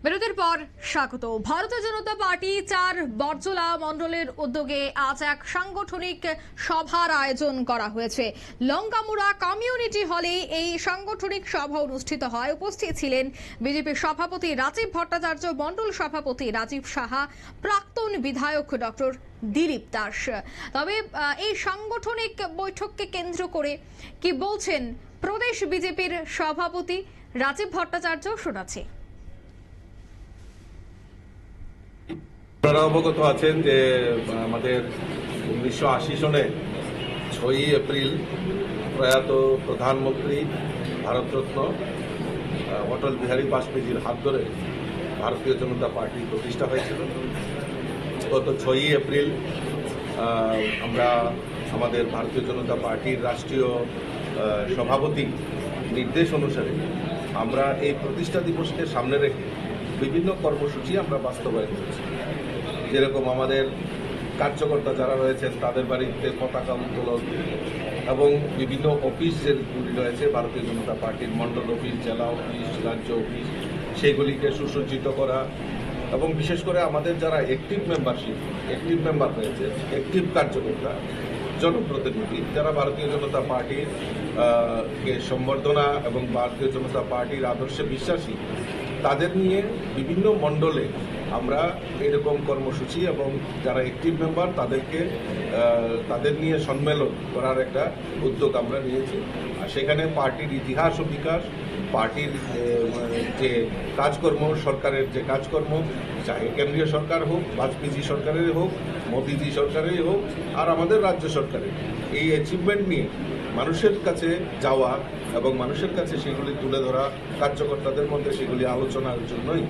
বিরতির পর স্বাগত। ভারতীয় জনতা পার্টি ৪ বরজলা মণ্ডলের উদ্যোগে আজ এক সাংগঠনিক সভার আয়োজন করা হয়েছে। লঙ্কামুড়া কমিউনিটি হলে এই সাংগঠনিক সভা অনুষ্ঠিত হয়। উপস্থিত ছিলেন বিজেপি সভাপতি রাজীব ভট্টাচার্য, মণ্ডল সভাপতি রাজীব সাহা, প্রাক্তন বিধায়ক ডক্টর দিলীপ দাস। তবে এই সাংগঠনিক বৈঠককে কেন্দ্র করে কি বলছেন প্রদেশ বিজেপির সভাপতি রাজীব ভট্টাচার্য, শোনাচ্ছি। আপনারা অবগত আছেন যে আমাদের 1980 সনে 6ই এপ্রিল প্রয়াত প্রধানমন্ত্রী ভারতরত্ন অটল বিহারী বাজপেয়ীর হাত ধরে ভারতীয় জনতা পার্টি প্রতিষ্ঠা হয়েছিল। গত 6ই এপ্রিল আমরা আমাদের ভারতীয় জনতা পার্টির রাষ্ট্রীয় সভাপতি নির্দেশ অনুসারে আমরা এই প্রতিষ্ঠা দিবসকে সামনে রেখে বিভিন্ন কর্মসূচি আমরা বাস্তবায়ন করছি। যেরকম আমাদের কার্যকর্তা যারা রয়েছেন তাদের বাড়িতে পতাকা উত্তোলন এবং বিভিন্ন অফিস যেগুলি রয়েছে ভারতীয় জনতা পার্টির মণ্ডল অফিস, জেলা অফিস, রাজ্য অফিস, সেগুলিকে সুসজ্জিত করা এবং বিশেষ করে আমাদের যারা অ্যাক্টিভ মেম্বার রয়েছে, অ্যাক্টিভ কার্যকর্তা, জনপ্রতিনিধি যারা ভারতীয় জনতা পার্টির কে সম্বর্ধনা এবং ভারতীয় জনতা পার্টির আদর্শে বিশ্বাসী, তাদের নিয়ে বিভিন্ন মণ্ডলে আমরা এরকম কর্মসূচি এবং যারা অ্যাক্টিভ মেম্বার তাদের নিয়ে সম্মেলন করার একটা উদ্যোগ আমরা নিয়েছি। আর সেখানে পার্টির ইতিহাস ও বিকাশ, পার্টির যে কাজকর্ম, সরকারের যে কাজকর্ম, চাহে কেন্দ্রীয় সরকার হোক, বাজপেয়ী সরকারের হোক, মোদিজি সরকারের হোক, আর আমাদের রাজ্য সরকারের, এই অ্যাচিভমেন্ট নিয়ে মানুষের কাছে যাওয়া এবং মানুষের কাছে সেগুলি তুলে ধরা, কার্যকর্তাদের মধ্যে সেগুলি আলোচনার জন্যই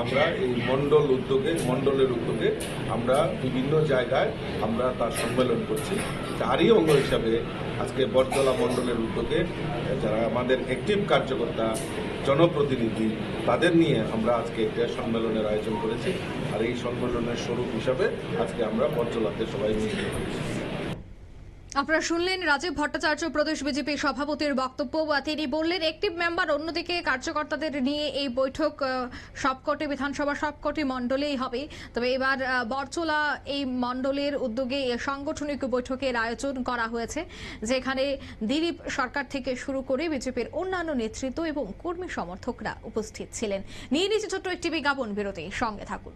আমরা এই মণ্ডলের উদ্যোগে আমরা বিভিন্ন জায়গায় আমরা তার সম্মেলন করছি। তারই অঙ্গ হিসাবে আজকে বরজলা মণ্ডলের উদ্যোগে যারা আমাদের অ্যাক্টিভ কার্যকর্তা, জনপ্রতিনিধি, তাদের নিয়ে আমরা আজকে একটা সম্মেলনের আয়োজন করেছি। আর এই সম্মেলনের স্বরূপ হিসাবে আজকে আমরা বরজলাতে সবাই মিলিত হয়েছি। আপনারা শুনলেন রাজীব ভট্টাচার্য, প্রদেশ বিজেপি সভাপতির বক্তব্য। তিনি বললেন অ্যাক্টিভ মেম্বার, অন্যদিকে কার্যকর্তাদের নিয়ে এই বৈঠক সবকটি বিধানসভা সবকটি মণ্ডলেই হবে। তবে এবার বরজলা এই মণ্ডলের উদ্যোগে সাংগঠনিক বৈঠকের আয়োজন করা হয়েছে, যেখানে দিলীপ সরকার থেকে শুরু করে বিজেপির অন্যান্য নেতৃত্ব এবং কর্মী সমর্থকরা উপস্থিত ছিলেন। নিয়ে নিচ্ছে ছোট্ট একটি বিজ্ঞাপন বিরতি, সঙ্গে থাকুন।